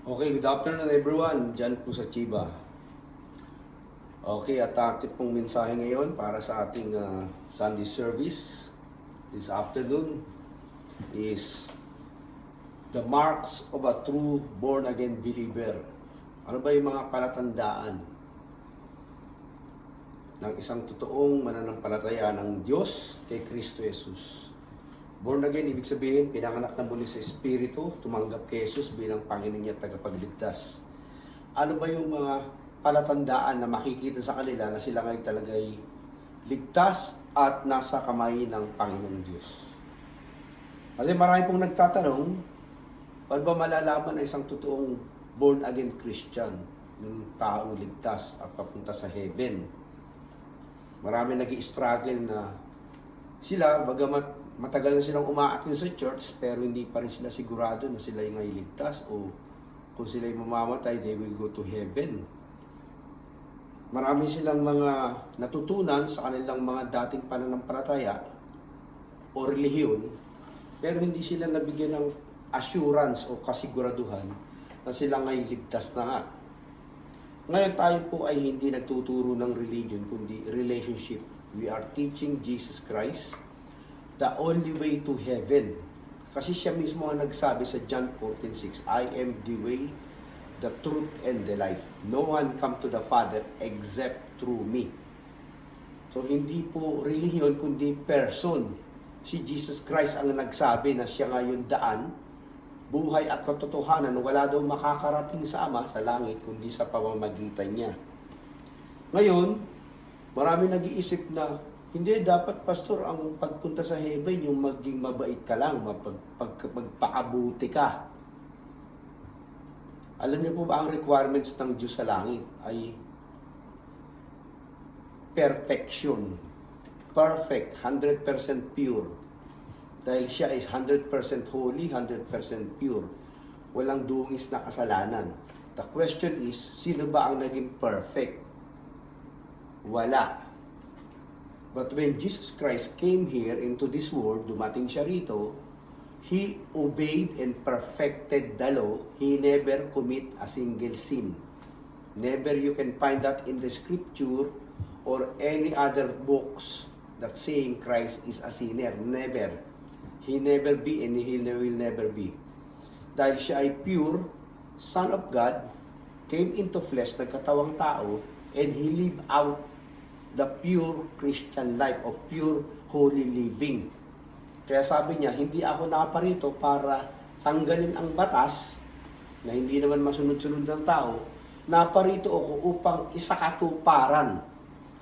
Okay, good afternoon everyone. Diyan po sa Chiba. Okay, at ating pong mensahe ngayon para sa ating Sunday service this afternoon is the marks of a true born-again believer. Ano ba yung mga palatandaan ng isang totoong mananampalataya ng Diyos kay Kristo Jesus? Born again, ibig sabihin, pinanganak na muli sa Espiritu, tumanggap kay Jesus bilang Panginoon niya at tagapagligtas. Ano ba yung mga palatandaan na makikita sa kanila na sila ngayon talagay ligtas at nasa kamay ng Panginoong Diyos? Kasi marami pong nagtatanong, paano ba malalaman na isang totoong born again Christian, yung taong ligtas at papunta sa heaven? Marami nag-i-struggle na sila, bagamat matagal na silang umaatin sa church, pero hindi pa rin sila sigurado na sila yung iligtas o kung sila yung mamamatay, they will go to heaven. Marami silang mga natutunan sa kanilang mga dating pananampalataya o relihiyon, pero hindi sila nabigyan ng assurance o kasiguraduhan na sila ngay ligtas na nga. Ngayon tayo po ay hindi nagtuturo ng religion, kundi relationship. We are teaching Jesus Christ, the only way to heaven. Kasi siya mismo ang nagsabi sa John 14:6, I am the way, the truth, and the life. No one come to the Father except through me. So hindi po relihiyon, kundi person. Si Jesus Christ ang nagsabi na siya nga yung daan, buhay at katotohanan. Wala daw makakarating sa Ama sa langit, kundi sa pamamagitan niya. Ngayon, marami nag-iisip na, hindi, dapat pastor, ang pagpunta sa heaven, yung maging mabait ka lang, magpakabuti ka. Alam niyo po ba ang requirements ng Diyos sa langit ay perfection. Perfect, 100% pure. Dahil siya is 100% holy, 100% pure. Walang dungis na kasalanan. The question is, sino ba ang naging perfect? Wala. But when Jesus Christ came here into this world, dumating siya rito, He obeyed and perfected the law. He never commit a single sin. Never you can find that in the scripture or any other books that saying Christ is a sinner. Never. He never be and He will never be. Dahil siya ay pure, Son of God, came into flesh, nagkatawang tao, and He lived out the pure Christian life of pure holy living. Kaya sabi niya, hindi ako nakaparito para tanggalin ang batas na hindi naman masunod-sunod ng tao. Naparito ako upang isakatuparan.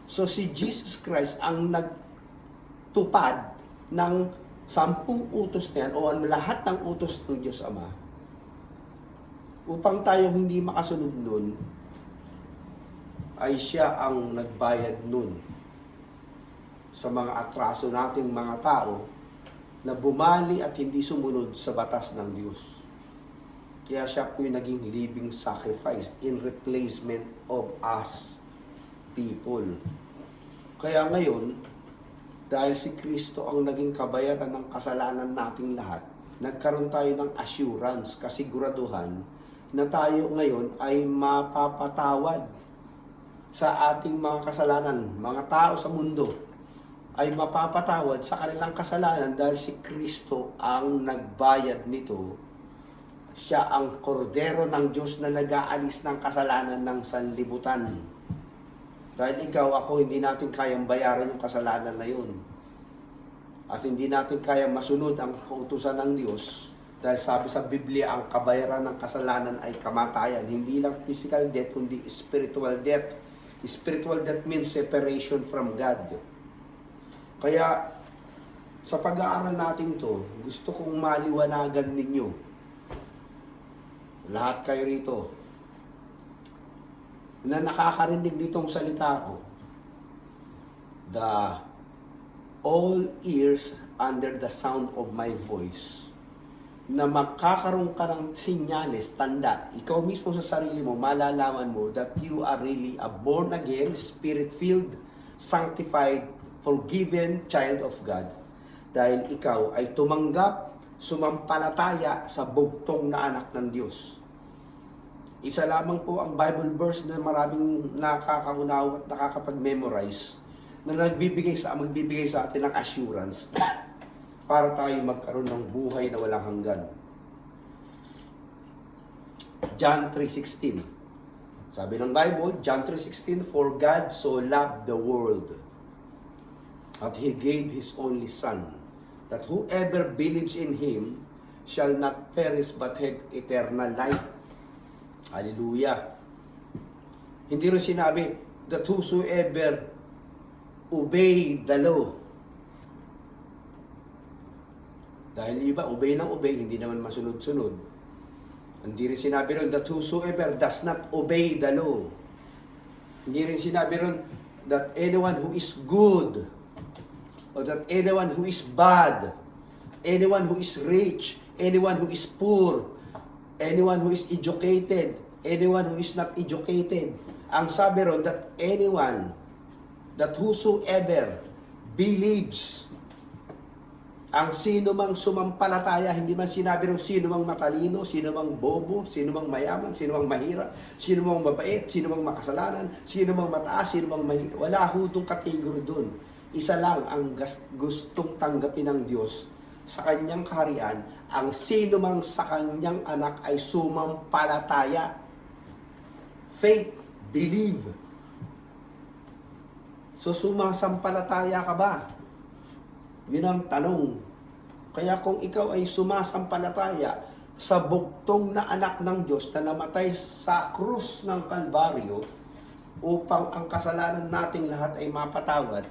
So si Jesus Christ ang nagtupad ng 10 utos na yan o ang lahat ng utos ng Diyos Ama upang tayo hindi makasunod nun, ay siya ang nagbayad nun sa mga atraso nating mga tao na bumali at hindi sumunod sa batas ng Diyos. Kaya siya po yung naging living sacrifice in replacement of us people. Kaya ngayon, dahil si Kristo ang naging kabayaran ng kasalanan nating lahat, nagkaroon tayo ng assurance, kasiguraduhan, na tayo ngayon ay mapapatawad sa ating mga kasalanan. Mga tao sa mundo ay mapapatawad sa kanilang kasalanan dahil si Kristo ang nagbayad nito. Siya ang kordero ng Diyos na nag-aalis ng kasalanan ng sanlibutan. Dahil ikaw, ako, hindi natin kayang bayaran yung kasalanan na yun. At hindi natin kayang masunod ang kautusan ng Diyos. Dahil sabi sa Biblia, ang kabayaran ng kasalanan ay kamatayan. Hindi lang physical death, kundi spiritual death. Spiritual death means separation from God. Kaya, sa pag-aaral natin to, gusto kong maliwanagan ninyo. Lahat kayo rito na nakakarinig nitong salita ko. The all ears under the sound of my voice, na magkakaroon ka ng sinyales, tanda, ikaw mismo sa sarili mo, malalaman mo that you are really a born-again, spirit-filled, sanctified, forgiven child of God. Dahil ikaw ay tumanggap, sumampalataya sa bugtong na anak ng Diyos. Isa lamang po ang Bible verse na maraming nakakaunaw at nakakapag-memorize na magbibigay sa atin ng assurance para tayo magkaroon ng buhay na walang hanggan. John 3:16. Sabi ng Bible, John 3:16, "For God so loved the world that He gave His only Son, that whoever believes in Him shall not perish but have eternal life." Hallelujah. Hindi rin sinabi that whosoever obey the law. Dahil iba, obey ng obey, hindi naman masunod-sunod. Hindi rin sinabi ron that whosoever does not obey the law. Hindi rin sinabi ron that anyone who is good or that anyone who is bad, anyone who is rich, anyone who is poor, anyone who is educated, anyone who is not educated. Ang sabi ron that anyone, that whosoever believes, ang sino mang sumampalataya, hindi man sinabi ng sino mang matalino, sino mang bobo, sino mang mayaman, sino mang mahirap, sino mang mabait, sino mang makasalanan, sino mang mataas, sino mang mahirap. Wala hudong kategori doon. Isa lang ang gustong tanggapin ng Diyos sa kanyang kaharian, ang sino mang sa kanyang anak ay sumampalataya. Faith, believe. So sumasampalataya ka ba? Yun ang tanong. Kaya kung ikaw ay sumasampalataya sa bugtong na anak ng Diyos na namatay sa krus ng Kalbaryo upang ang kasalanan nating lahat ay mapatawad,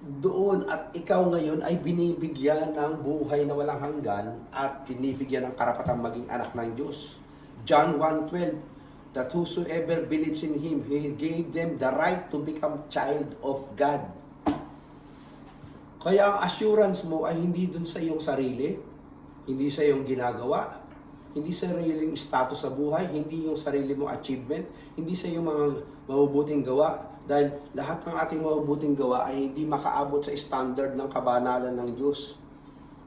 doon at ikaw ngayon ay binibigyan ng buhay na walang hanggan at binibigyan ng karapatang maging anak ng Diyos. John 1:12, that whosoever believes in Him, He gave them the right to become child of God. Kaya ang assurance mo ay hindi dun sa iyong sarili, hindi sa iyong ginagawa, hindi sa sariling status sa buhay, hindi yung sarili mong achievement, hindi sa iyong mga mabubuting gawa. Dahil lahat ng ating mabubuting gawa ay hindi makaabot sa standard ng kabanalan ng Diyos.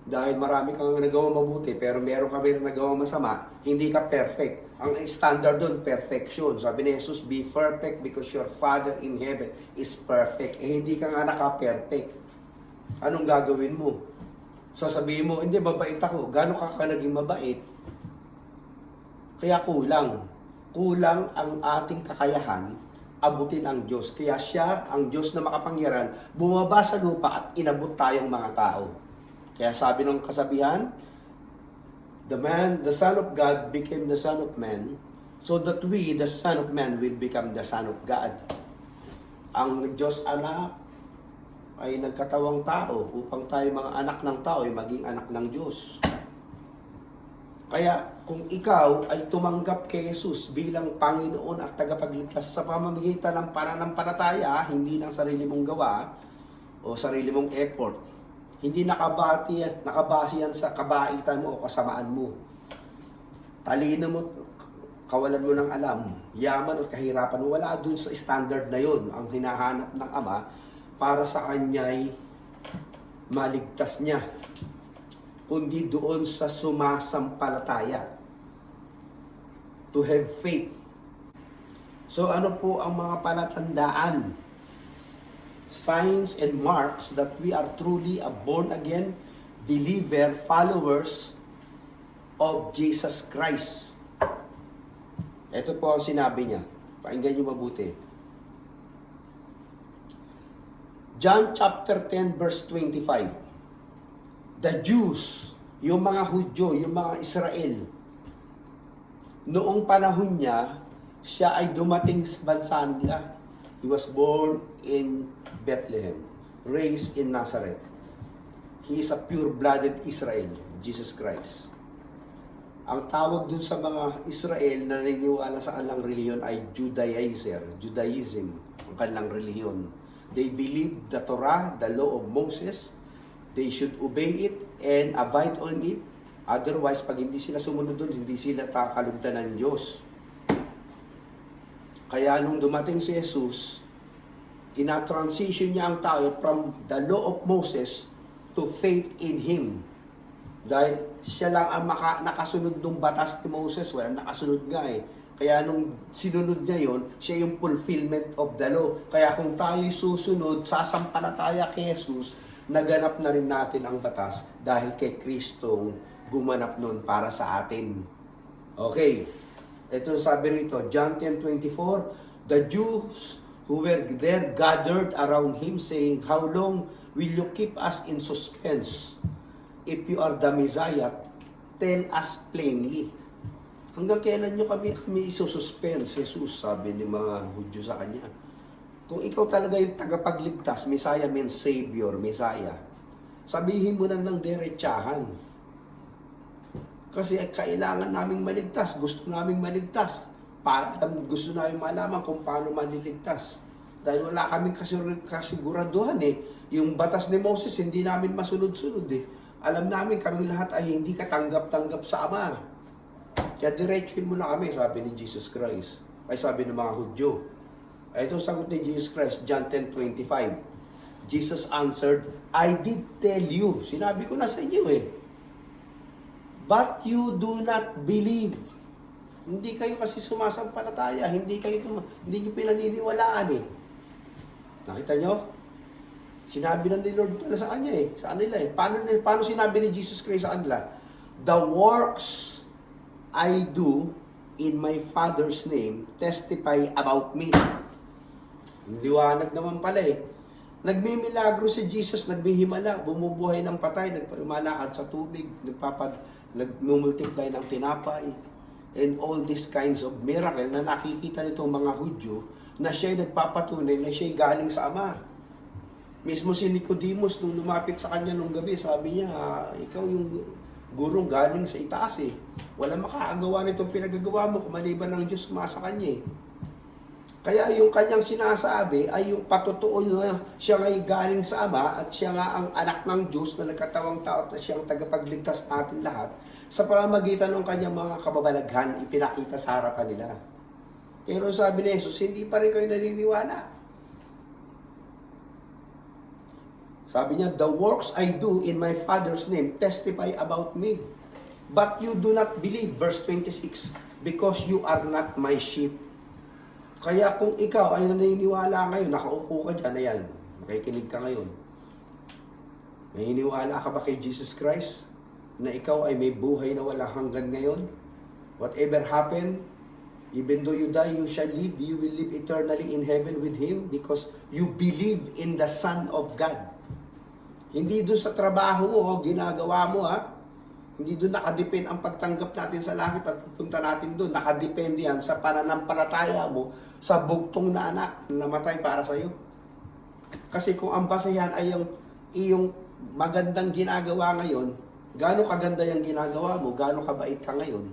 Dahil marami kang nagawa mabuti, pero meron ka rin nagawa masama, hindi ka perfect. Ang standard doon, perfection. Sabi ni Jesus, be perfect because your Father in heaven is perfect. Hindi ka nga naka-perfect. Anong gagawin mo? Sasabihin mo, hindi, mabait ako. Gano'n ka naging mabait? Kaya kulang. Kulang ang ating kakayahan, abutin ang Diyos. Kaya siya, ang Diyos na makapangyarihan, bumaba sa lupa at inabot tayong mga tao. Kaya sabi ng kasabihan, the Son of God became the Son of Man, so that we, the Son of Man, will become the Son of God. Ang Diyos anak ay nagkatawang tao upang tayo mga anak ng tao ay maging anak ng Diyos. Kaya kung ikaw ay tumanggap kay Jesus bilang Panginoon at tagapagligtas sa pamamagitan ng pananampalataya, hindi ng sarili mong gawa o sarili mong effort, hindi nakabase yan sa kabaitan mo o kasamaan mo. Talino mo, kawalan mo ng alam, yaman at kahirapan mo, wala dun sa standard na yon ang hinahanap ng Ama para sa kanya'y maligtas niya, kundi doon sa sumasampalataya. To have faith. So ano po ang mga palatandaan, signs and marks that we are truly a born-again believer, followers of Jesus Christ? Ito po ang sinabi niya. Pakinggan niyo mabuti. John chapter 10 verse 25. The Jews, yung mga Hudyo, yung mga Israel, noong panahon niya, siya ay dumating sa bansa nila. He was born in Bethlehem, raised in Nazareth. He is a pure-blooded Israel, Jesus Christ. Ang tawag dun sa mga Israel na naniniwala sa kanilang reliyon ay Judaism, ang kanilang reliyon. They believe the Torah, the law of Moses. They should obey it and abide on it. Otherwise, pag hindi sila sumunod doon, hindi sila kakalugdan ng Diyos. Kaya nung dumating si Jesus, ina-transition niya ang tao from the law of Moses to faith in Him. Dahil siya lang ang nakasunod ng batas ni Moses, wala nakasunod nga eh. Kaya nung sinunod niya yon, siya yung fulfillment of the law. Kaya kung tayo'y susunod, sasampalataya kay Jesus, naganap na rin natin ang batas dahil kay Kristong gumanap nun para sa atin. Okay. Ito sabi rito, John 10:24, the Jews who were there gathered around him saying, how long will you keep us in suspense? If you are the Messiah, tell us plainly. Hanggang kailan nyo kami isususpense? Jesus, sabi ni mga Hudyo sa kanya. Kung ikaw talaga yung tagapagligtas, Messiah means Savior, Messiah, sabihin mo na ng diretsahan. Kasi kailangan naming maligtas, gusto naming maligtas. Gusto namin malaman kung paano maliligtas. Dahil wala kaming kasiguraduhan eh. Yung batas ni Moses, hindi namin masunod-sunod eh. Alam namin kaming lahat ay hindi katanggap-tanggap sa Ama. Kaya diretsuhin mo na kami, sabi ni Jesus Christ. Ay sabi ng mga Hudyo. Ay itong sagot ni Jesus Christ, John 10:25. Jesus answered, I did tell you. Sinabi ko na sa inyo eh. But you do not believe. Hindi kayo kasi sumasampalataya. Hindi nyo pinaniniwalaan eh. Nakita nyo? Sinabi na ni Lord pala sa kanya eh. Sa kanila eh. Paano sinabi ni Jesus Christ sa kanila? The works I do in my Father's name testify about me. Liwanag naman pala eh. Nagmimilagro si Jesus, nagbihimala, bumubuhay ng patay, nagpamalakad sa tubig, nagmumultiply ng tinapay, and all these kinds of miracle na nakikita nitong mga Hudyo na siya'y nagpapatunay na siya'y galing sa Ama. Mismo si Nicodemus nung lumapit sa kanya nung gabi, sabi niya, ikaw yung gurong galing sa itaas eh. Wala makakagawa nitong pinagagawa mo kung maliban ng Diyos sa kanya eh. Kaya yung kanyang sinasabi ay yung patotoo na siya ngay galing sa Ama at siya nga ang anak ng Diyos na nagkatawang tao at siyang tagapagligtas natin lahat sa pamamagitan ng kanyang mga kababalaghan ipinakita sa harapan nila. Pero sabi ni Jesus, hindi pa rin kayo naniniwala. Sabi niya, the works I do in my Father's name testify about me. But you do not believe, verse 26, because you are not my sheep. Kaya kung ikaw ay naniniwala ngayon, nakaupo ka dyan, ayan, makikinig ka ngayon. Naniniwala ka ba kay Jesus Christ? Na ikaw ay may buhay na walang hanggan ngayon? Whatever happen, even though you die, you shall live. You will live eternally in heaven with Him because you believe in the Son of God. Hindi doon sa trabaho mo, ginagawa mo ha. Hindi doon nakadepend ang pagtanggap natin sa langit at pupunta natin doon. Nakadepende yan sa pananampalataya mo sa bugtong na anak na namatay para sa iyo. Kasi kung ang basehan ay iyong magandang ginagawa ngayon, gaano kaganda yung ginagawa mo, gaano kabait ka ngayon,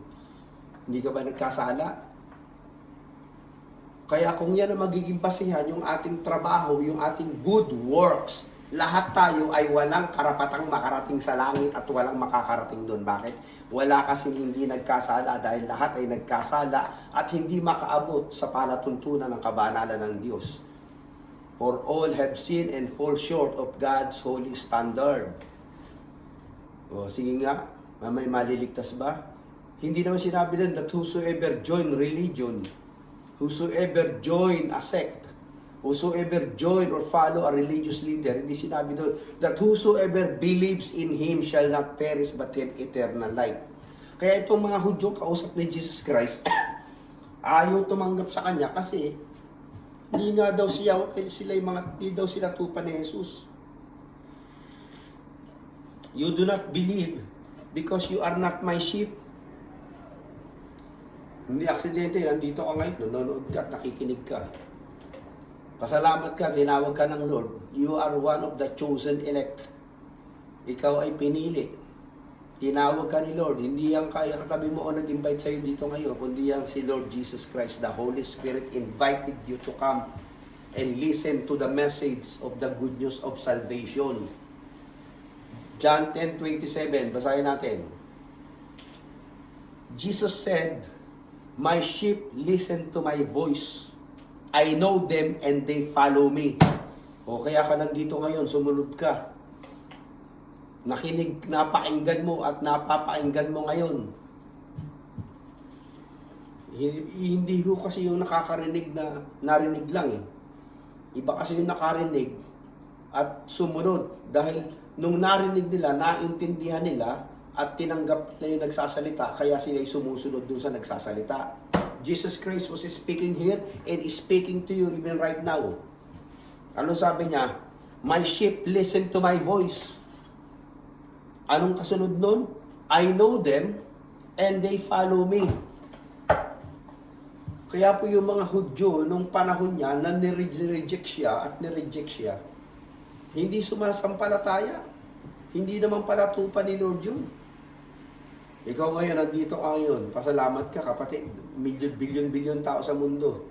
hindi ka ba nagkasala? Kaya kung yan ang magiging basehan, yung ating trabaho, yung ating good works, lahat tayo ay walang karapatang makarating sa langit at walang makakarating doon. Bakit? Wala kasing hindi nagkasala dahil lahat ay nagkasala at hindi makaabot sa palatuntunan ng kabanalan ng Diyos. For all have sinned and fall short of God's holy standard. O sige nga, may maliligtas ba? Hindi naman sinabi din that whosoever join religion, whosoever join a sect, whosoever join or follow a religious leader, hindi sinabi doon that whosoever believes in Him shall not perish but have eternal life. Kaya itong mga Hudyo kausap ni Jesus Christ, ayaw tumanggap sa Kanya kasi hindi nga daw hindi daw sila tupa ni Jesus. You do not believe because you are not my sheep. Hindi aksidente, nandito ka ngayon, nanonood ka at nakikinig ka. Pasalamat ka, tinawag ka ng Lord. You are one of the chosen elect. Ikaw ay pinili. Tinawag ka ni Lord. Hindi yan kaya katabi mo o nag-invite sa'yo dito ngayon, kundi yan si Lord Jesus Christ. The Holy Spirit invited you to come and listen to the message of the good news of salvation. John 10:27, basahin natin. Jesus said, my sheep listen to my voice. I know them and they follow me. O kaya ka nandito ngayon, sumunod ka. Napakinggan mo at napapakinggan mo ngayon. Hindi ko kasi yung nakakarinig na narinig lang eh. Iba kasi yung nakarinig at sumunod. Dahil nung narinig nila, naintindihan nila at tinanggap na yung nagsasalita, kaya sila sumusunod dun sa nagsasalita. Jesus Christ was speaking here and is speaking to you even right now. Ano sabi niya? My sheep listen to my voice. Anong kasunod nun? I know them and they follow me. Kaya po yung mga Hudyo, nung panahon niya, na nireject siya at nireject siya, hindi sumasampalataya. Hindi naman pala tupa ni Lord yun. Ikaw ngayon, nandito ka ngayon. Pasalamat ka, kapatid. Bilyon tao sa mundo.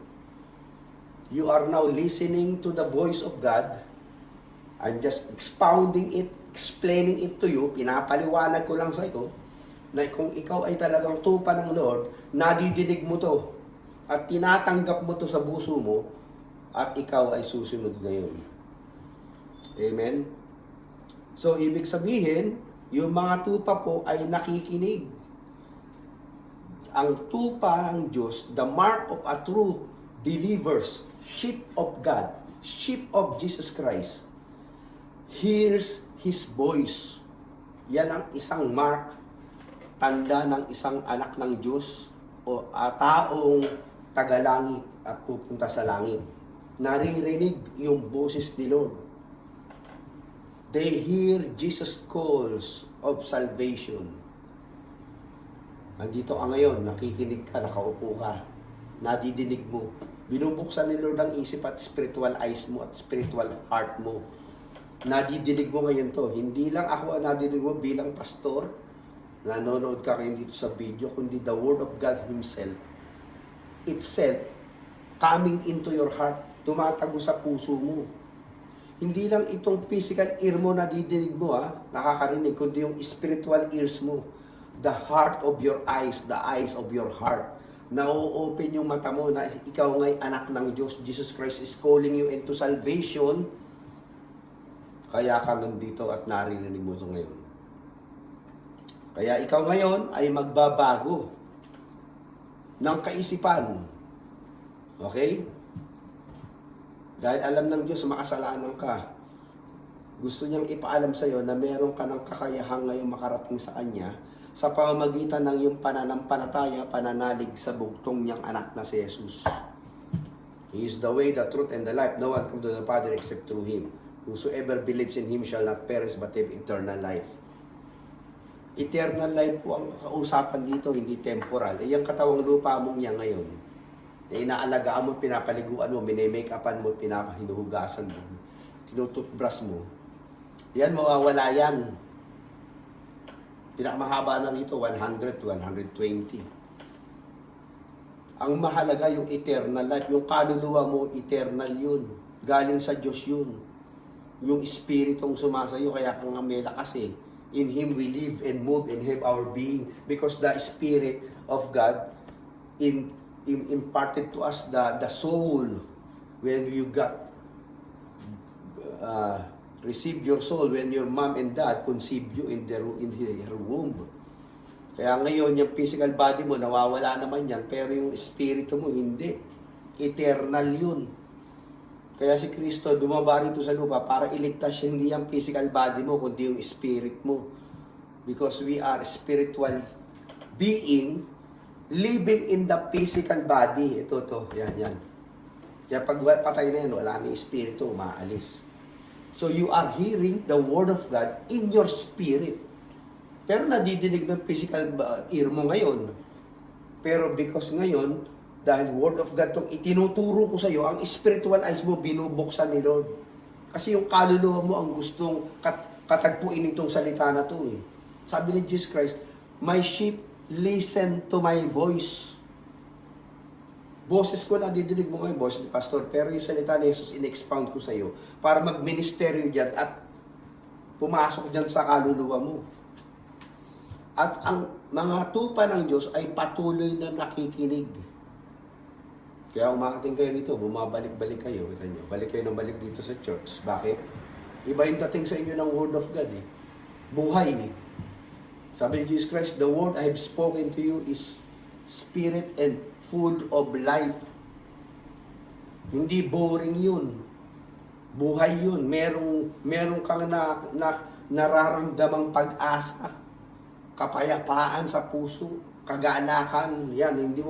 You are now listening to the voice of God. I'm just expounding it, explaining it to you. Pinapaliwanag ko lang sa iyo na kung ikaw ay talagang tupa ng Lord, nadidinig mo to at tinatanggap mo to sa puso mo at ikaw ay susunod ngayon. Amen? So, ibig sabihin, yung mga tupa po ay nakikinig. Ang tupa ng Diyos, the mark of a true believers, sheep of God, sheep of Jesus Christ, hears His voice. Yan ang isang mark, tanda ng isang anak ng Diyos o taong tagalangit at pupunta sa langit. Naririnig yung boses ni Lord. They hear Jesus calls of salvation. Nandito ka ngayon, nakikinig ka, nakaupo ka, nadidinig mo. Binubuksan ni Lord ang isip at spiritual eyes mo at spiritual heart mo. Nadidinig mo ngayon to. Hindi lang ako ang nadidinig mo bilang pastor, nanonood ka ngayon dito sa video, kundi the Word of God Himself itself coming into your heart, tumatago sa puso mo. Hindi lang itong physical ear mo nadidinig mo, nakakarinig, kundi yung spiritual ears mo. The heart of your eyes, the eyes of your heart. Na-open yung mata mo na ikaw nga'y anak ng Diyos. Jesus Christ is calling you into salvation. Kaya ka nandito at narinig mo ito ngayon. Kaya ikaw ngayon ay magbabago ng kaisipan. Okay? Dahil alam ng Diyos, makasalanan ka. Gusto niyang ipaalam sa iyo na meron ka ng kakayahang ngayon makarating sa Kanya sa pamamagitan ng iyong pananampalataya, pananalig sa bugtong niyang anak na si Jesus. He is the way, the truth, and the life. No one comes to the Father except through Him. Whosoever believes in Him shall not perish but have eternal life. Eternal life po ang kausapan dito, hindi temporal. Yung katawang lupa mong yan ngayon, na inaalagaan mo, pinapaliguan mo, minimake-upan mo, pinapahinuhugasan mo, tinututbrush mo, yan, mawawala yan. Pinakamahaba na rito, 100 to 120. Ang mahalaga yung eternal life, yung kaluluwa mo, eternal yun. Galing sa Diyos yun. Yung Espiritong sumasayo, kaya kang may lakas eh. In Him we live and move and have our being because the Spirit of God imparted to us the soul when you got received your soul when your mom and dad conceived you in her womb. Kaya ngayon yung physical body mo nawawala naman yan, pero yung espiritu mo hindi. Eternal yun. Kaya si Kristo dumaba rito sa lupa para iligtas siya, hindi yung physical body mo, kundi yung spirit mo. Because we are spiritual being living in the physical body. Ito, yan. Kaya pag patay na yan, wala na yung espiritu, umaalis. So you are hearing the Word of God in your spirit. Pero nadidinig ng physical ear mo ngayon. Pero because ngayon, dahil Word of God itong itinuturo ko sa iyo, ang spiritual eyes mo binubuksan ni Lord. Kasi yung kaluluwa mo ang gustong katagpuin itong salita na to eh. Sabi ni Jesus Christ, my sheep listen to my voice. Boses ko nadidinig mo ngayon, boss ni Pastor, pero yung salita ni Jesus in-expound ko sa iyo para mag-ministeryo dyan at pumasok dyan sa kaluluwa mo. At ang mga tupa ng Diyos ay patuloy na nakikinig. Kaya umakating kayo dito, bumabalik-balik kayo. Kita nyo, balik kayo ng balik dito sa church. Bakit? Iba yung dating sa inyo ng Word of God eh. Buhay eh. Sabi ni Jesus Christ, the word I have spoken to you is spirit and full of life. Hindi boring yun. Buhay yun. Merong kang nararamdamang pag-asa, kapayapaan sa puso, kagalakan. Yan, hindi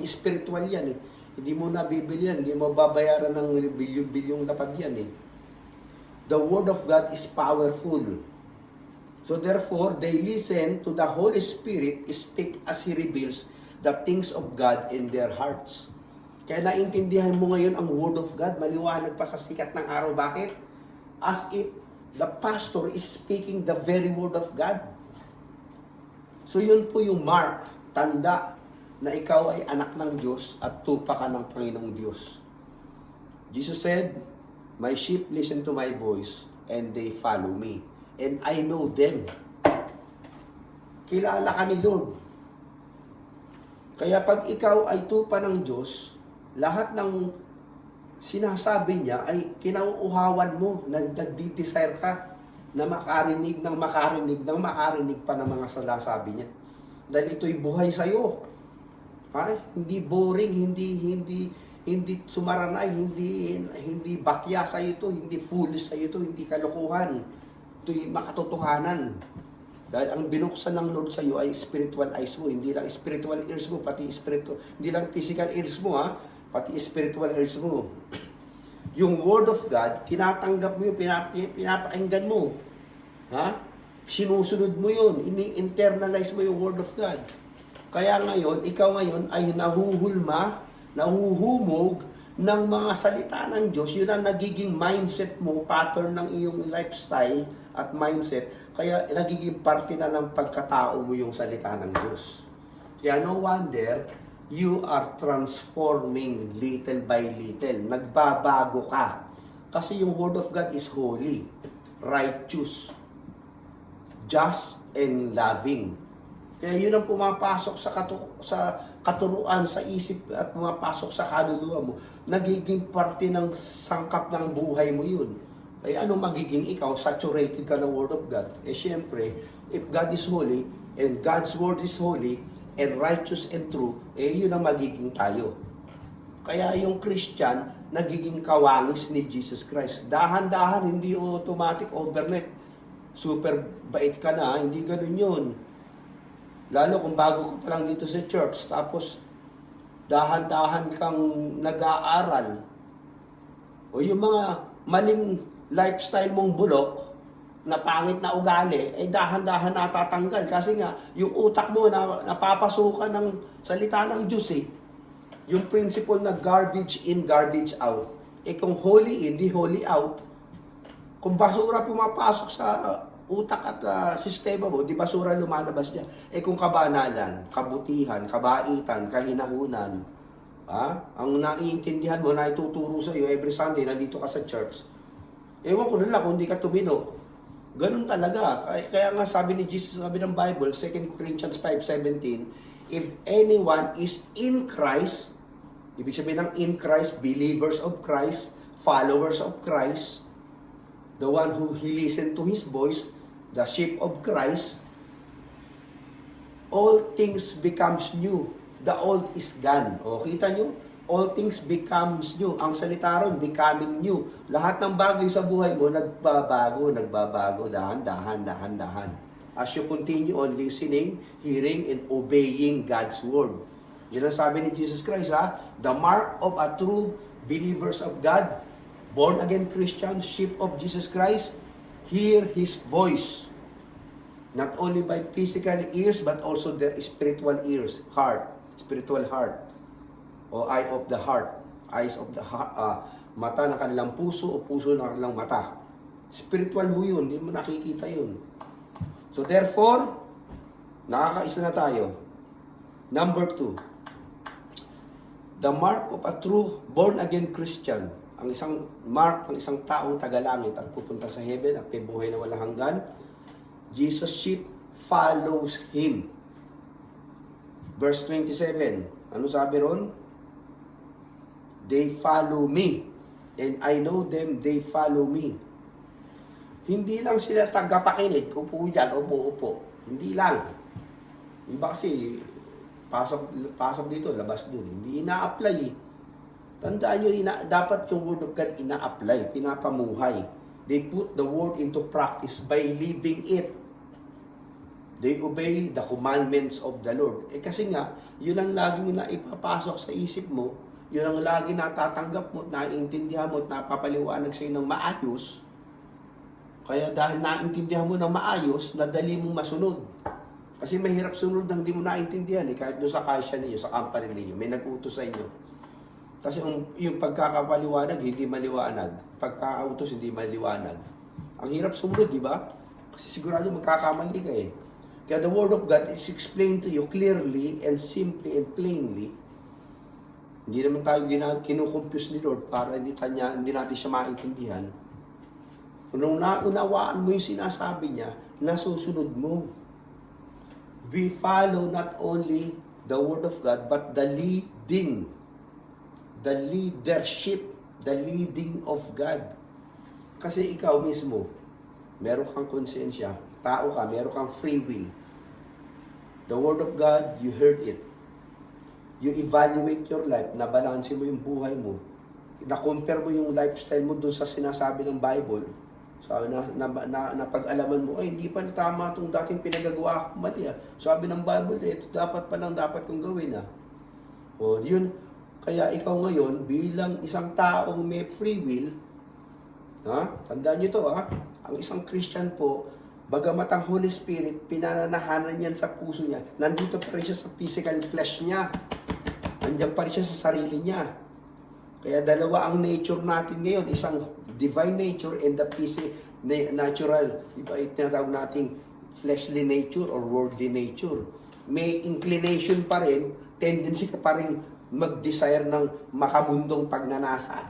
spiritual yan eh. Hindi mo nabibili yan, hindi mo babayaran ng bilyon-bilyong lapad yan eh. The Word of God is powerful. So therefore, they listen to the Holy Spirit speak as He reveals the things of God in their hearts. Kaya naintindihan mo ngayon ang Word of God, maliwanag pa sa sikat ng araw. Bakit? As if the pastor is speaking the very Word of God. So yun po yung mark, tanda, na ikaw ay anak ng Diyos at tupa ka ng Panginoong Diyos. Jesus said, "My sheep listen to my voice and they follow me. And I know them." Kilala ka ni Lord. Kaya pag ikaw ay tupa ng Diyos, lahat ng sinasabi niya ay kinauuhawan mo, nagdi-desire ka na makarinig pa ng mga salasabi niya. Dahil ito'y buhay sa iyo. Hindi boring, hindi sumaranay, hindi bakya sa iyo ito, hindi foolish sa iyo ito, hindi kalokohan. Ito'y makatotohanan. Dahil ang binuksan ng Lord sa iyo ay spiritual eyes mo, hindi lang spiritual ears mo, pati hindi lang physical ears mo, pati spiritual ears mo. Yung Word of God, tinatanggap mo yun, pinapakinggan mo. Sinusunod mo yun, ini-internalize mo yung Word of God. Kaya ngayon, ikaw ngayon ay nahuhumog ng mga salita ng Diyos. Yun ang nagiging mindset mo, pattern ng iyong lifestyle at mindset. Kaya nagiging parte na ng pagkatao mo yung salita ng Diyos. Kaya no wonder, you are transforming little by little. Nagbabago ka. Kasi yung Word of God is holy, righteous, just, and loving. Kaya yun ang pumapasok sa katuruan, sa isip at pumapasok sa kaluluwa mo. Nagiging parte ng sangkap ng buhay mo yun. Ano magiging ikaw? Saturated ka ng Word of God. Siyempre, if God is holy, and God's Word is holy, and righteous and true, yun ang magiging tayo. Kaya yung Christian, nagiging kawangis ni Jesus Christ. Dahan-dahan, hindi automatic, overnight. Super bait ka na, hindi ganun yun. Lalo kung bago ka pa lang dito sa church, tapos dahan-dahan kang nag-aaral. O yung mga maling lifestyle mong bulok, na pangit na ugali, dahan-dahan natatanggal. Kasi nga, yung utak mo na napapasukan ng salita ng Diyos Yung principle na garbage in, garbage out. Kung holy in, di holy out. Kung basura pumapasok sa utak at sistema mo, di basura lumalabas niya. Kung kabanalan, kabutihan, kabaitan, kahinahunan, ang naiintindihan mo, na ituturo sa iyo every Sunday, nandito ka sa church, ewan ko na lang kung di ka tumino. Ganun talaga. Kaya nga sabi ni Jesus, sabi ng Bible, 2 Corinthians 5:17, if anyone is in Christ, ibig sabihin ng in Christ, believers of Christ, followers of Christ, the one who he listened to His voice, the sheep of Christ, all things becomes new. The old is gone. O, kita nyo? All things becomes new. Ang salita ron, becoming new. Lahat ng bagay sa buhay mo, nagbabago, dahan-dahan. As you continue on listening, hearing, and obeying God's Word. Yan ang sabi ni Jesus Christ, the mark of a true believers of God, born again Christian, sheep of Jesus Christ, hear His voice. Not only by physical ears, but also their spiritual ears, spiritual heart. O eye of the heart, eyes of the heart, mata ng kanilang puso o puso ng kanilang mata. Spiritual ho yun, hindi mo nakikita yun. So therefore, nakakaisa na tayo. Number 2, the mark of a true born-again Christian. Ang isang mark ng isang taong tagalangit at pupunta sa heaven at may buhay na walang hanggan, Jesus' sheep follows Him. Verse 27, ano sabi ron? They follow me, and I know them, they follow me. Hindi lang sila tagapakinig, upo dyan, upo. Hindi lang. Iba kasi, pasok dito, labas dun. Hindi ina-apply eh. Tandaan nyo, dapat yung Word of God ina-apply, pinapamuhay. They put the Word into practice by living it. They obey the commandments of the Lord. Kasi nga, yun ang laging naipapasok sa isip mo, yun ang lagi natatanggap mo, naiintindihan mo, at napapaliwanag sa'yo ng maayos. Kaya dahil naintindihan mo ng maayos, nadali mong masunod. Kasi mahirap sunod nang di mo naintindihan eh, kahit doon sa kasya ninyo, sa company ninyo, may nag-utos sa inyo. Kasi yung pagkakapaliwanag, hindi maliwanag. Pagkakautos, hindi maliwanag. Ang hirap sumunod, di ba? Kasi sigurado magkakamali ka eh. Kaya the Word of God is explained to you clearly and simply and plainly. Hindi naman tayo kinukumpuse ni Lord para hindi natin siya maintindihan. Kung naunawaan mo yung sinasabi niya, nasusunod mo. We follow not only the Word of God, but the leading, the leadership, the leading of God. Kasi ikaw mismo, meron kang konsensya, tao ka, meron kang free will. The Word of God, you heard it. You evaluate your life, nabalanse mo yung buhay mo, na-compare mo yung lifestyle mo dun sa sinasabi ng Bible. Sabi na pag-alaman mo, ay hindi pala tama itong dating pinagagawa ko, mali ah. Sabi ng Bible, ito dapat kong gawin ah. O yun, kaya ikaw ngayon, bilang isang taong may free will, tandaan nyo to ang isang Christian po, bagamat ang Holy Spirit, pinananahanan niyan sa puso niya, nandito pa rin siya sa physical flesh niya. Nandiyan pa rin siya sa sarili niya. Kaya dalawa ang nature natin ngayon, isang divine nature and the natural, tinatawag nating fleshly nature or worldly nature. May inclination pa rin, tendency ka pa rin mag-desire ng makamundong pagnanasa.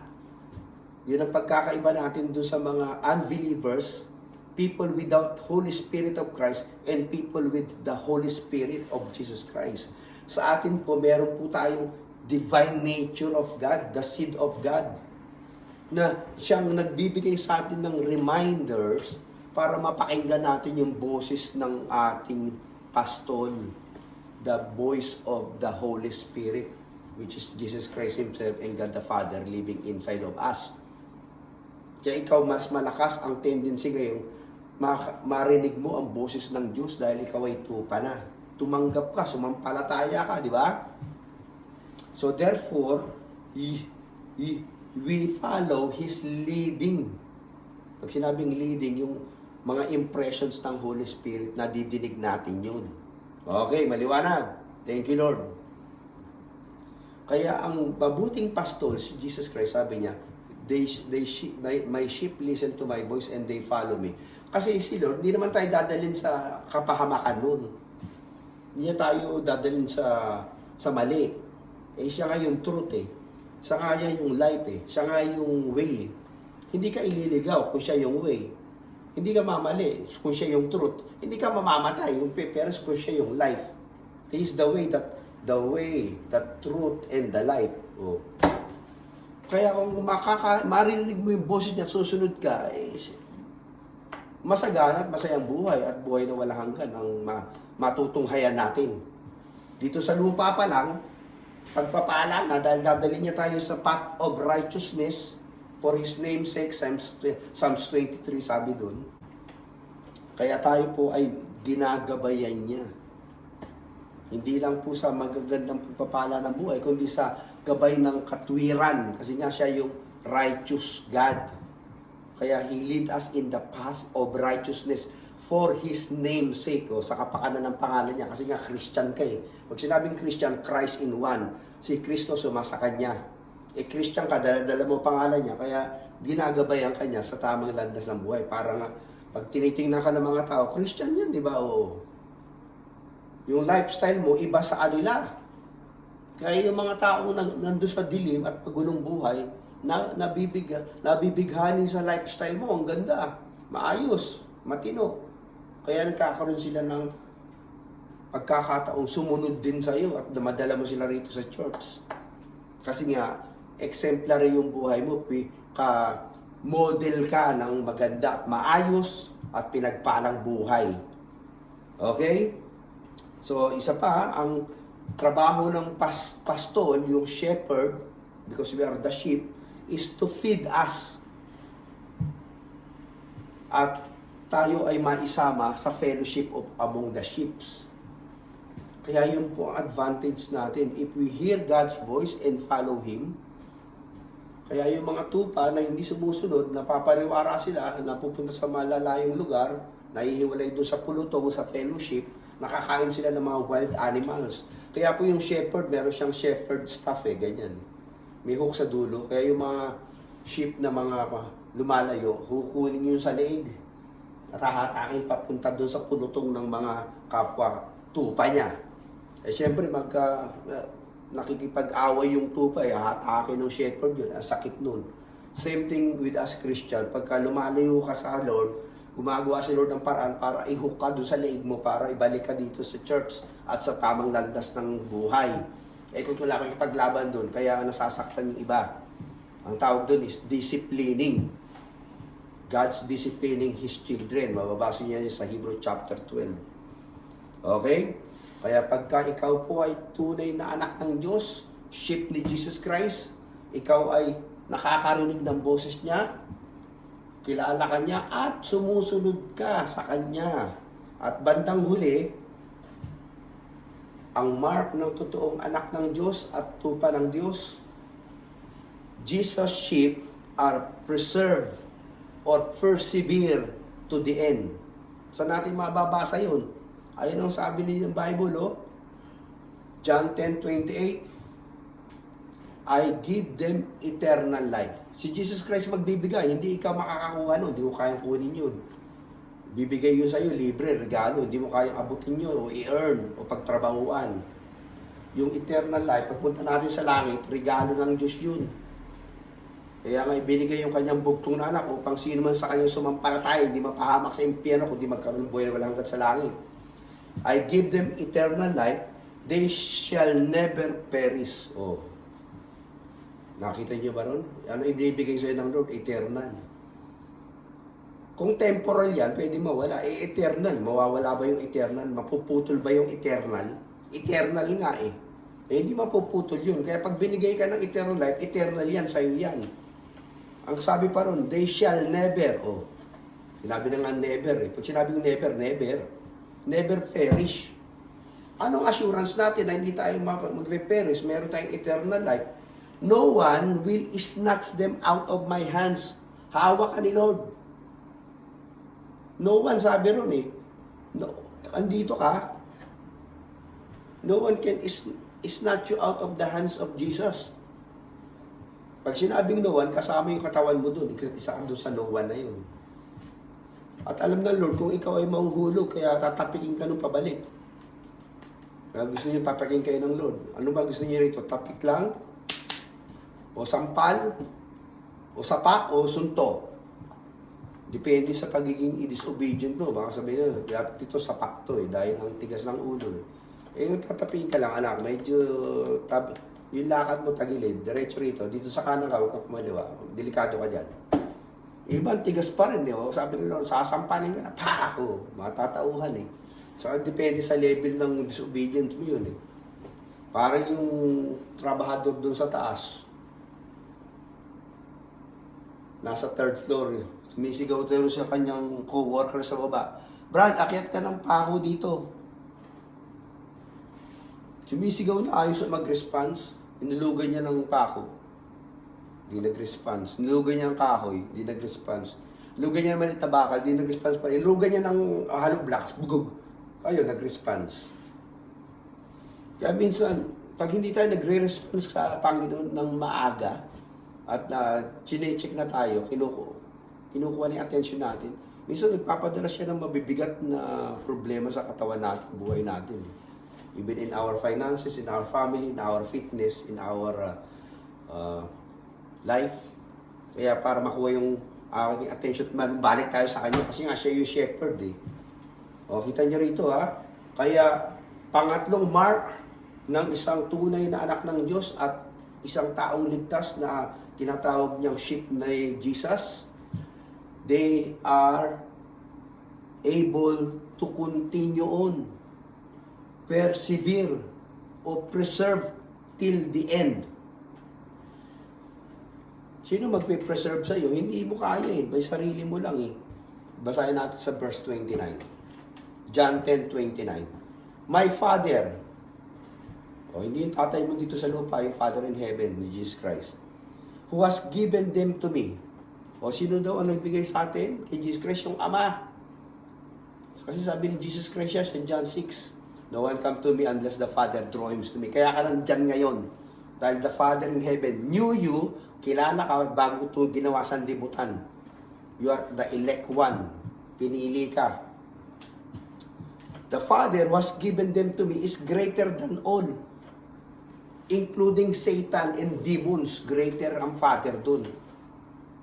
Yun ang pagkakaiba natin dun sa mga unbelievers, people without Holy Spirit of Christ and people with the Holy Spirit of Jesus Christ. Sa atin po, meron po tayong divine nature of God, the seed of God, na siyang nagbibigay sa atin ng reminders para mapakinggan natin yung boses ng ating pastol, the voice of the Holy Spirit, which is Jesus Christ Himself and God the Father living inside of us. Kaya ikaw, mas malakas ang tendency ngayon, marinig mo ang boses ng Diyos dahil ikaw ay tupa na. Tumanggap ka, sumampalataya ka, di ba? So therefore, we follow His leading. Pag sinabing leading, yung mga impressions ng Holy Spirit, nadidinig natin yun. Okay, maliwanag. Thank you, Lord. Kaya ang mabuting pastol, si Jesus Christ, sabi niya, my sheep listen to my voice and they follow me. Kasi si Lord, hindi naman tayo dadalhin sa kapahamakan nun. Hindi tayo dadalhin sa mali. Siya nga yung truth eh. Siya nga yung life eh. Siya nga yung way. Hindi ka ililigaw kung siya yung way. Hindi ka mamali kung siya yung truth. Hindi ka mamamatay pero kung siya yung life. He is the way, the truth, and the life. Oh. Kaya kung marinig mo yung boses niya, susunod ka, masagana at masayang buhay at buhay na walang hanggan ang matutunghayan natin. Dito sa lupa pa lang, pagpapala na dahil dadalhin niya tayo sa path of righteousness for His name's sake, Psalms 23 sabi dun. Kaya tayo po ay ginagabayan niya. Hindi lang po sa magagandang pagpapala ng buhay, kundi sa gabay ng katwiran. Kasi nga siya yung righteous God. Kaya He lead us in the path of righteousness for His name's sake. O, sa kapakanan ng pangalan niya. Kasi nga Christian ka eh. Pag sinabing Christian, Christ in one. Si Kristo sumasa kanya. Christian ka, dala mo pangalan niya. Kaya ginagabayan ka niya sa tamang landas ng buhay. Para nga, pag tinitingnan ka ng mga tao, Christian yan, di ba? Oo. Yung lifestyle mo, iba sa kanila. Kaya yung mga taong nandun sa dilim at pagulong buhay, nabibighani sa lifestyle mo, ang ganda, maayos, matino. Kaya nagkakaroon sila ng pagkakataong sumunod din sa iyo at madala mo sila rito sa church. Kasi nga, exemplary yung buhay mo, model ka ng maganda at maayos at pinagpalang buhay. Okay? So, isa pa, ang trabaho ng pastol, yung shepherd, because we are the sheep, is to feed us. At tayo ay maisama sa fellowship of among the sheep. Kaya yun po ang advantage natin. If we hear God's voice and follow Him, kaya yung mga tupa na hindi sumusunod, napapariwara sila, napupunta sa malalayong lugar, nahihiwalay doon sa pulutong, sa fellowship, nakakain sila ng mga wild animals. Kaya po yung shepherd, meron siyang shepherd staff ganyan. May hook sa dulo. Kaya yung mga sheep na mga lumalayo, hukunin yun sa leeg. At hahatakin papunta doon sa pulutong ng mga kapwa tupa niya. Siyempre, nakikipag-away yung tupa, hahatakin ng shepherd yun. Ang sakit nun. Same thing with us Christian. Pagka lumalayo ka sa Lord, gumagawa si Lord ng paraan para i-hook ka doon sa leeg mo para ibalik ka dito sa church at sa tamang landas ng buhay. Kung wala kang ipaglaban doon, kaya nasasaktan yung iba. Ang tawag doon is disciplining. God's disciplining His children. Mababasa niya sa Hebrew chapter 12. Okay? Kaya pagka ikaw po ay tunay na anak ng Diyos, sheep ni Jesus Christ, ikaw ay nakakarinig ng boses niya, kilala ka niya, at sumusunod ka sa Kanya. At bandang huli, ang mark ng totoong anak ng Diyos at tupa ng Diyos, Jesus' sheep are preserved or persevere to the end. Saan natin mababasa yun? Ayun ang sabi ng Bible, John 10:28, I give them eternal life. Si Jesus Christ magbibigay, hindi ikaw makakakuha nun, hindi mo kayang kunin yun. Bibigay yun sa'yo, libre, regalo, hindi mo kayang abutin yun, o i-earn, o pagtrabahuan. Yung eternal life, pagpunta natin sa langit, regalo ng Diyos yun. Kaya nga ibinigay yung kanyang bugtong na anak upang sino man sa kanyang sumampalataya, hindi mapahamak sa impyerno, kundi magkaroon ng buhay na walang hanggan sa langit. I give them eternal life, they shall never perish. Oh. Nakita niyo ba ron? Ano ibinibigay sa'yo ng Lord? Eternal. Kung temporal yan, pwede mawala. Eternal. Mawawala ba yung eternal? Mapuputol ba yung eternal? Eternal nga hindi mapuputol yun. Kaya pag binigay ka ng eternal life, eternal yan, sa'yo yan. Ang sabi pa ron, they shall never. Oh. Sinabi na nga never. Pag sinabi ng never, never. Never perish. Anong assurance natin na hindi tayo magpe-perish? Meron tayong eternal life. No one will snatch them out of my hands. Hawak ka ni Lord. No one, sabi ron no, andito ka. No one can snatch you out of the hands of Jesus. Pag sinabing no one, kasama yung katawan mo doon. Isa ka doon sa no one na yun. At alam ng Lord, kung ikaw ay mahuhulog, kaya tatapikin ka nung pabalik. Kaya gusto niyo tapakin kayo ng Lord. Ano ba gusto niyo rito? Tapik lang? O sampal? O sapak? O suntok? Depende sa pagiging disobedient mo. Baka sabihin nyo, dapat ito sapak to dahil ang tigas ng ulo. Yung tatapikin ka lang, anak, medyo yung lakad mo tagilid, diretso rito, dito sa kanan ka, huwag kang kumaliwa. Delikado ka dyan. Ibang tigas pa rin sabi nila, sasampanin ka na, matatauhan So, depende sa level ng disobedience mo yun Parang yung trabahador doon sa taas, nasa third floor, sumisigaw tayo sa kanyang co-worker sa baba, Brad, akyat ka ng pako dito. Sumisigaw na, ayos na mag-response, inulugan niya ng pako. Di nag-response. Nilugan niya ang kahoy, di nag-response. Nilugan niya naman yung tabakal, di nag-response pa rin. Nilugan niya ng hollow blocks, bugog. Ayun, nag-response. Kaya minsan, pag hindi tayo nagre-response sa Panginoon ng maaga, at chine-check na tayo, kinukuha niya attention natin, minsan nagpapadala siya ng mabibigat na problema sa katawan natin, buhay natin. Even in our finances, in our family, in our fitness, in our life. Kaya para makuha yung aking attention, balik tayo sa kanya kasi nga siya yung shepherd O, kita niyo rito Kaya pangatlong mark ng isang tunay na anak ng Diyos at isang taong ligtas na tinatawag niyang sheep na Jesus, they are able to continue on, persevere, o preserve till the end. Sino magpe-preserve sa'yo? Hindi mo kaya eh. May sarili mo lang eh. Basahin natin sa verse 29. John 10:29. My Father, hindi yung tatay mo dito sa lupa, yung Father in heaven, ni Jesus Christ, who has given them to me. Sino daw ang nagbigay sa atin? Kay Jesus Christ, yung Ama. Kasi sabi ni Jesus Christ sa John 6, no one come to me unless the Father draw him to me. Kaya ka nandyan ngayon. Dahil the Father in heaven knew you, kilala ka bago ito ginawa sanlibutan. You are the elect one. Pinili ka. The Father who has given them to me is greater than all. Including Satan and demons. Greater ang Father dun.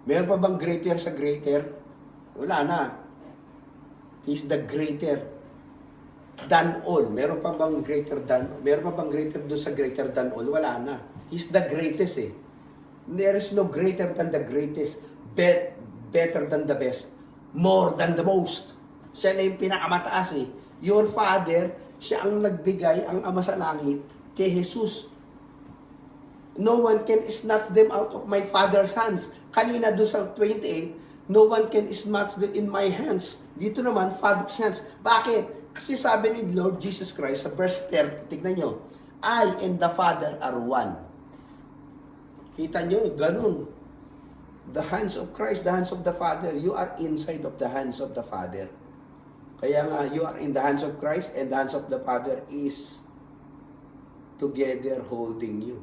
Meron pa bang greater sa greater? Wala na. He's the greater than all. Meron pa bang greater dun sa greater than all? Wala na. He's the greatest eh. There is no greater than the greatest, better than the best, more than the most. Siya na yung pinakamataas eh. Your Father, siya ang nagbigay, ang Ama sa langit, kay Jesus. No one can snatch them out of my Father's hands. Kanina doon sa 28, no one can snatch them in my hands. Dito naman, Father's hands. Bakit? Kasi sabi ni Lord Jesus Christ sa verse 30, tignan nyo, I and the Father are one. Kita nyo, ganun. The hands of Christ, the hands of the Father, you are inside of the hands of the Father. Kaya nga, you are in the hands of Christ and the hands of the Father is together holding you.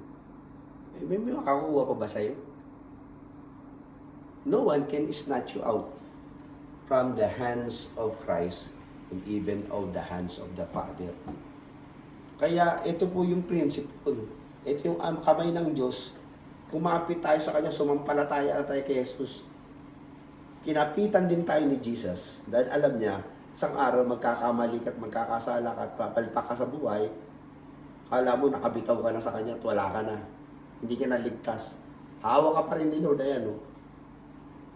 May makakuha pa ba sa'yo? No one can snatch you out from the hands of Christ and even of the hands of the Father. Kaya ito po yung principle. Ito yung kamay ng Diyos. Kumapit tayo sa Kanya, sumampalataya tayo kay Jesus. Kinapitan din tayo ni Jesus dahil alam niya, isang araw magkakamali ka at magkakasala ka at papalpak ka sa buhay, kala mo nakabitaw ka na sa Kanya at wala ka na. Hindi ka naligtas. Hawa ka pa rin ni Lord, ayan o.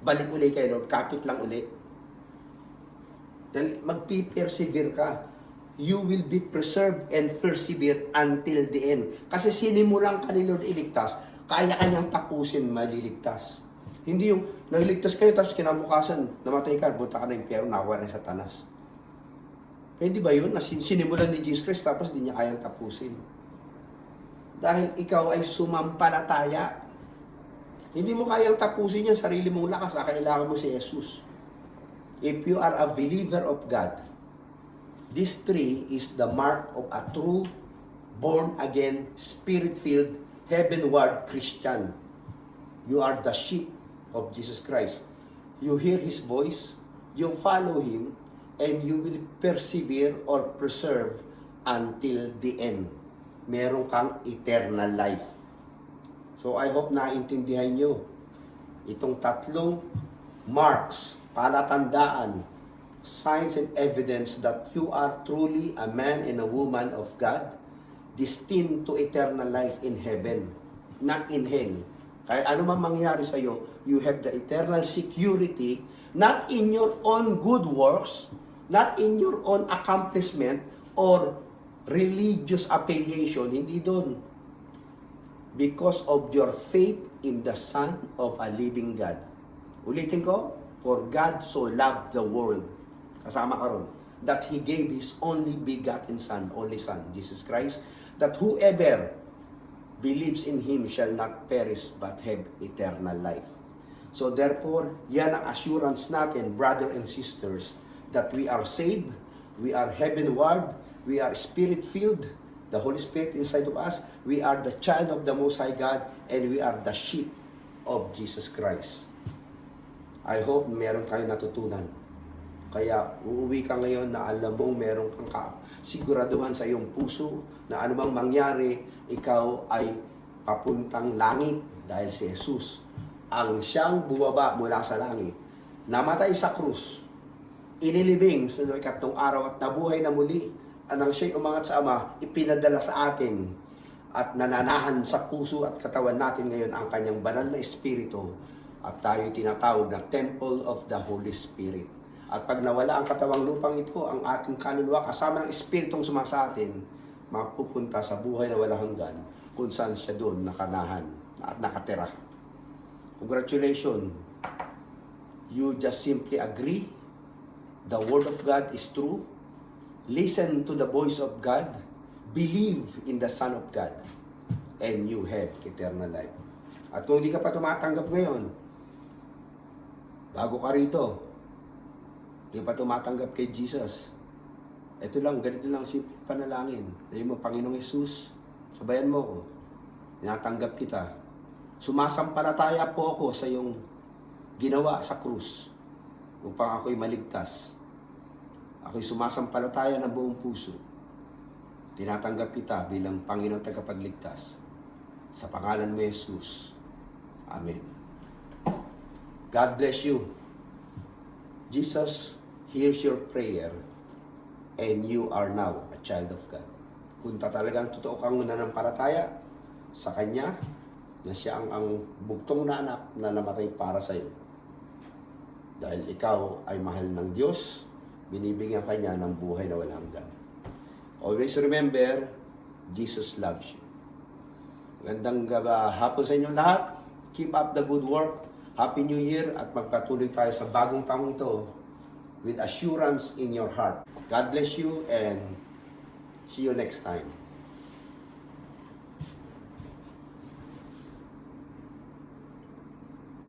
Balik uli kay Lord, kapit lang uli. Dahil magpipersevere ka. You will be preserved and persevere until the end. Kasi sinimulan ka ni Lord iligtas, kaya kanyang tapusin, maliligtas. Hindi yung nagliligtas kayo tapos kinabukasan, namatay ka, buta ka na yung pero nakuha na sa tanas. Pwede ba yun? Sinimulan ni Jesus Christ tapos di niya kayang tapusin. Dahil ikaw ay sumampalataya. Hindi mo kayang tapusin yan, sarili mong lakas, kailangan mo si Jesus. If you are a believer of God, this tree is the mark of a true, born-again, spirit-filled, heavenward Christian. You are the sheep of Jesus Christ. You hear His voice, you follow Him, and you will persevere or preserve until the end. Meron kang eternal life. So I hope naintindihan nyo itong tatlong marks, palatandaan, signs and evidence that you are truly a man and a woman of God, destined to eternal life in heaven, not in hell. Kaya ano man mangyari sa iyo, you have the eternal security, not in your own good works, not in your own accomplishment, or religious affiliation, hindi doon. Because of your faith in the Son of a living God. Ulitin ko, for God so loved the world, kasama ka ron, that He gave His only begotten Son, only Son, Jesus Christ, that whoever believes in Him shall not perish but have eternal life. So therefore, yan ang assurance natin, brother and sisters, that we are saved, we are heavenward, we are spirit-filled, the Holy Spirit inside of us, we are the child of the Most High God, and we are the sheep of Jesus Christ. I hope meron kayo natutunan. Kaya uuwi ka ngayon na alam mong meron kang siguraduhan sa iyong puso na anumang mangyari, ikaw ay papuntang langit dahil si Jesus ang siyang bumaba mula sa langit. Namatay sa krus, inilibing sa ikatlong araw at nabuhay na muli. Anang siya'y umangat sa Ama, ipinadala sa atin at nananahan sa puso at katawan natin ngayon ang kanyang banal na Espiritu at tayo tinatawag na Temple of the Holy Spirit. At pag nawala ang katawang lupang ito, ang ating kaluluwa kasama ng Espiritong sumasa atin, mapupunta sa buhay na walang hanggan kung saan siya doon nakanahan at nakatira. Congratulations! You just simply agree the Word of God is true. Listen to the voice of God. Believe in the Son of God. And you have eternal life. At kung hindi ka pa tumatanggap ngayon, bago ka rito, hindi pa tumatanggap kay Jesus, ito lang, ganito lang simple panalangin. Sabi mo, Panginoong Jesus, sabayan mo ko. Tinatanggap kita. Sumasampalataya po ako sa iyong ginawa sa krus upang ako'y maligtas. Ako'y sumasampalataya ng buong puso. Tinatanggap kita bilang Panginoong tagapagligtas. Sa pangalan mo, Jesus. Amen. God bless you. Jesus hears your prayer and you are now a child of God. Kung talagang totoo kang nananampalataya sa Kanya, na siya ang bugtong na anak na namatay para sa iyo. Dahil ikaw ay mahal ng Diyos, binibigyan ka niya ng buhay na walang hanggan. Always remember, Jesus loves you. Magandang hapon sa inyong lahat. Keep up the good work. Happy New Year at magpatuloy tayo sa bagong taong ito with assurance in your heart. God bless you and see you next time.